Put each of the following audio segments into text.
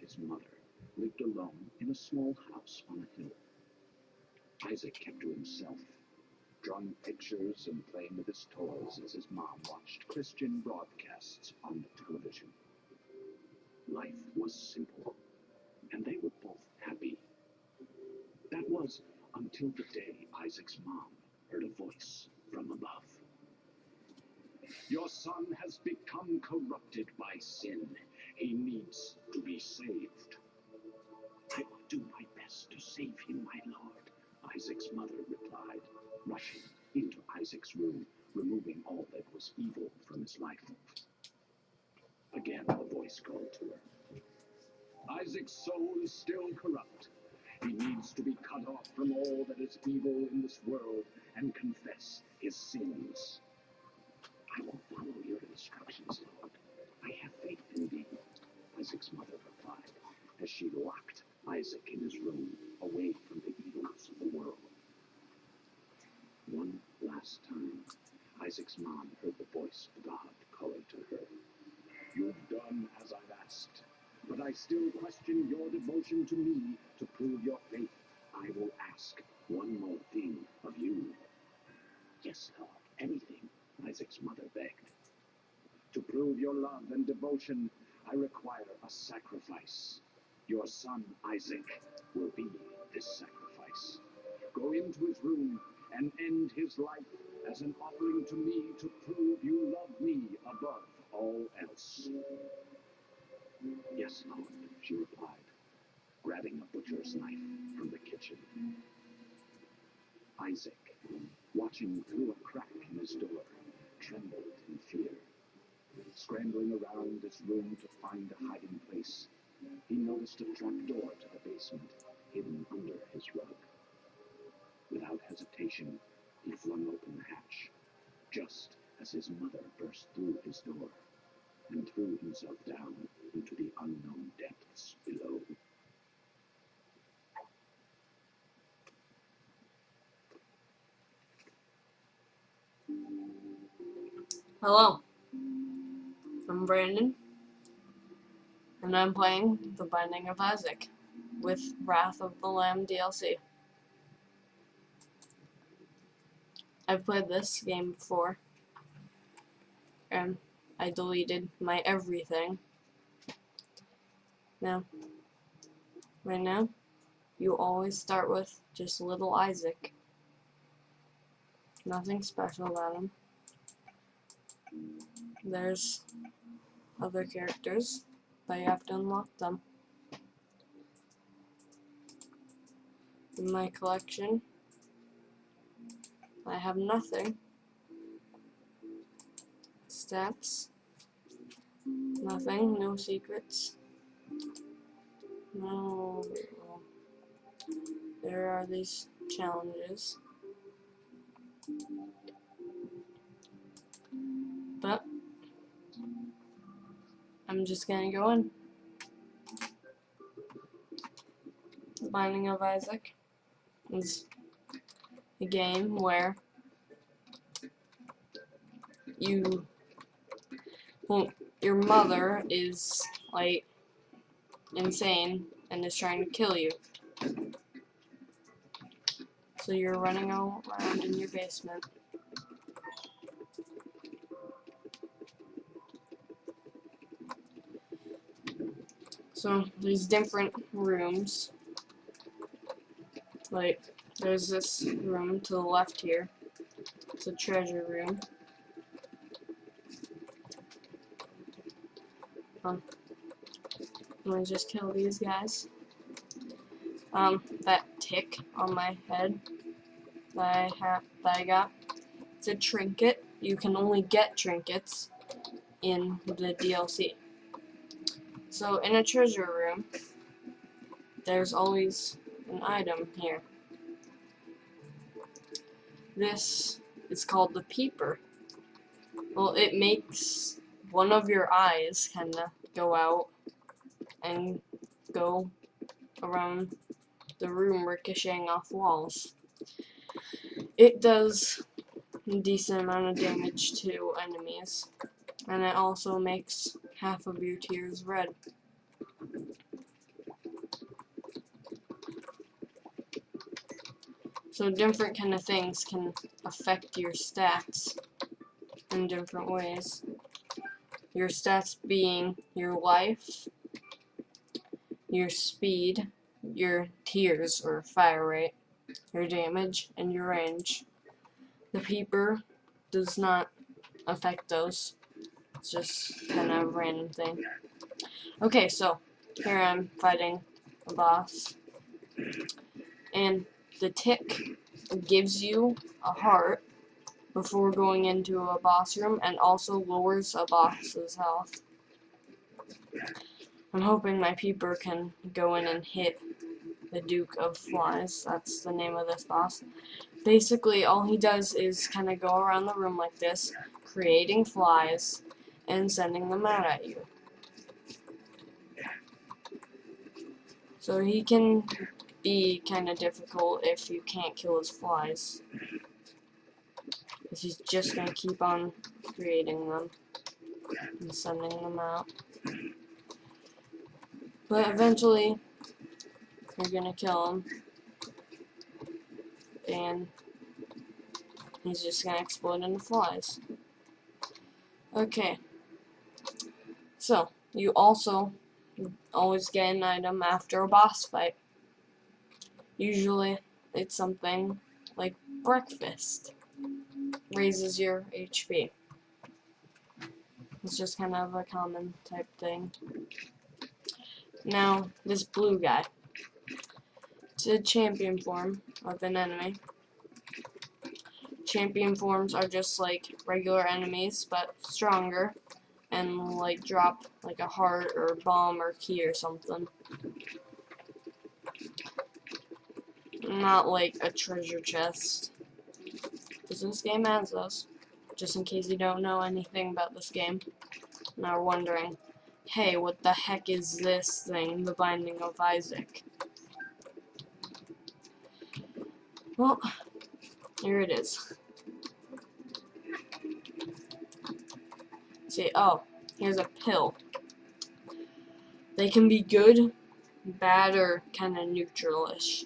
his mother, lived alone in a small house on a hill. Isaac kept to himself, drawing pictures and playing with his toys as his mom watched Christian broadcasts on the television. Life was simple, and they were both happy. That was until the day Isaac's mom heard a voice from above. Your son has become corrupted by sin. He needs to be saved. I will do my best to save him, my lord, Isaac's mother replied, rushing into Isaac's room, removing all that was evil from his life. Again, the voice called to her. Isaac's soul is still corrupt. He needs to be cut off from all that is evil in this world and confess his sins. I will follow your instructions, Lord. I have faith in thee, Isaac's mother replied, as she locked Isaac in his room, away from the evils of the world. One last time, Isaac's mom heard the voice of God calling to her. You've done as I've asked, but I still question your devotion to me. To prove your faith, I will ask one more thing of you. Yes, Lord, anything, Isaac's mother begged. To prove your love and devotion, I require a sacrifice. Your son, Isaac, will be this sacrifice. Go into his room and end his life as an offering to me to prove you love me above all else. Yes, Lord, she replied, grabbing a butcher's knife from the kitchen. Isaac, watching through a crack in his door, trembled in fear. Scrambling around his room to find a hiding place, he noticed a trap door to the basement hidden under his rug. Without hesitation, he flung open the hatch, just as his mother burst through his door and threw himself down into the unknown depths below. Hello, I'm Brandon, and I'm playing The Binding of Isaac with Wrath of the Lamb DLC. I've played this game before, and I deleted my everything. Right now, you always start with just little Isaac. Nothing special about him. There's other characters, but you have to unlock them. In my collection, I have nothing. Stats, nothing, no secrets. No. There are these challenges. But I'm just gonna go in. The Binding of Isaac is a game where your mother is like insane and is trying to kill you. So you're running all around in your basement. So there's different rooms. Like there's this room to the left here. It's a treasure room. Let me just kill these guys. That tick on my head that I got, it's a trinket. You can only get trinkets in the DLC. So in a treasure room, there's always an item here. This is called the peeper. Well, it makes one of your eyes kinda go out and go around the room, ricocheting off walls. It does a decent amount of damage to enemies, and it also makes half of your tears red. So different kind of things can affect your stats in different ways. Your stats being your life, your speed, your tears or fire rate, your damage, and your range. The peeper does not affect those. It's just kind of a random thing. Okay, so here I'm fighting a boss. And the tick gives you a heart before going into a boss room and also lowers a boss's health. I'm hoping my peeper can go in and hit the Duke of Flies. That's the name of this boss. Basically, all he does is kind of go around the room like this, creating flies and sending them out at you. So he can be kind of difficult if you can't kill his flies, because he's just going to keep on creating them and sending them out. But eventually, you're going to kill him, and he's just going to explode into flies. Okay, so you also always get an item after a boss fight. Usually, it's something like breakfast. Raises your HP. It's just kind of a common type thing. Now, this blue guy. It's a champion form of an enemy. Champion forms are just like regular enemies, but stronger, and like drop like a heart or bomb or key or something. Not like a treasure chest. Because this game has those. Just in case you don't know anything about this game and are wondering, hey, what the heck is this thing, The Binding of Isaac? Well, here it is. See, oh, here's a pill. They can be good, bad, or kind of neutral-ish.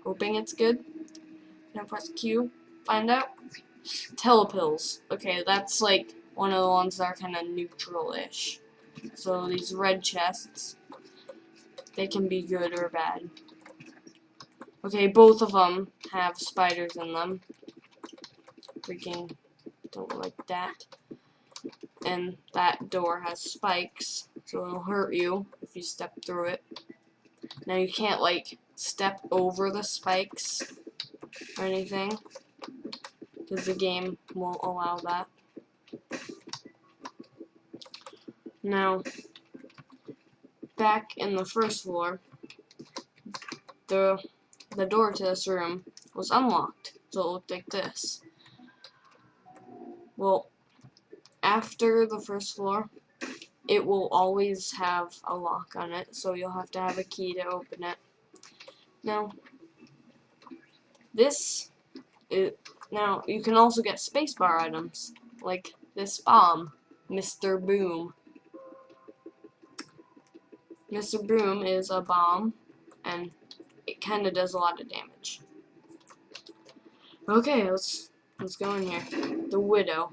Hoping it's good. Now press Q, find out. Telepills. Okay, that's like one of the ones that are kind of neutral-ish. So these red chests, they can be good or bad. Okay, both of them have spiders in them. Freaking don't like that. And that door has spikes, so it'll hurt you if you step through it. Now you can't like step over the spikes or anything, because the game won't allow that. Now, back in the first floor, the door to this room was unlocked, so it looked like this. Well, after the first floor, it will always have a lock on it, so you'll have to have a key to open it. Now, now you can also get spacebar items, like this bomb, Mr. Boom. Mr. Boom is a bomb, and it kind of does a lot of damage. Okay, let's go in here. The Widow.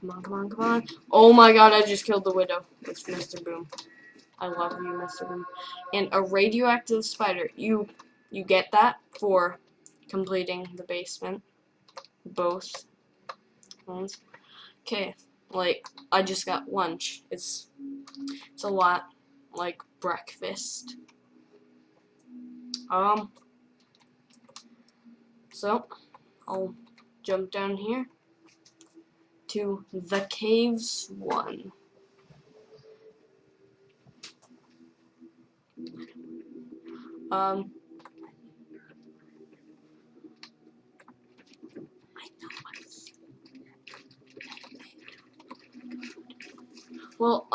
Come on, come on, come on. Oh my god, I just killed the Widow. It's Mr. Boom. I love you, Mr. Boom. And a radioactive spider. You get that for completing the basement. Both ones. Okay, like, I just got lunch. It's a lot like breakfast. So, I'll jump down here to the Caves 1. Well,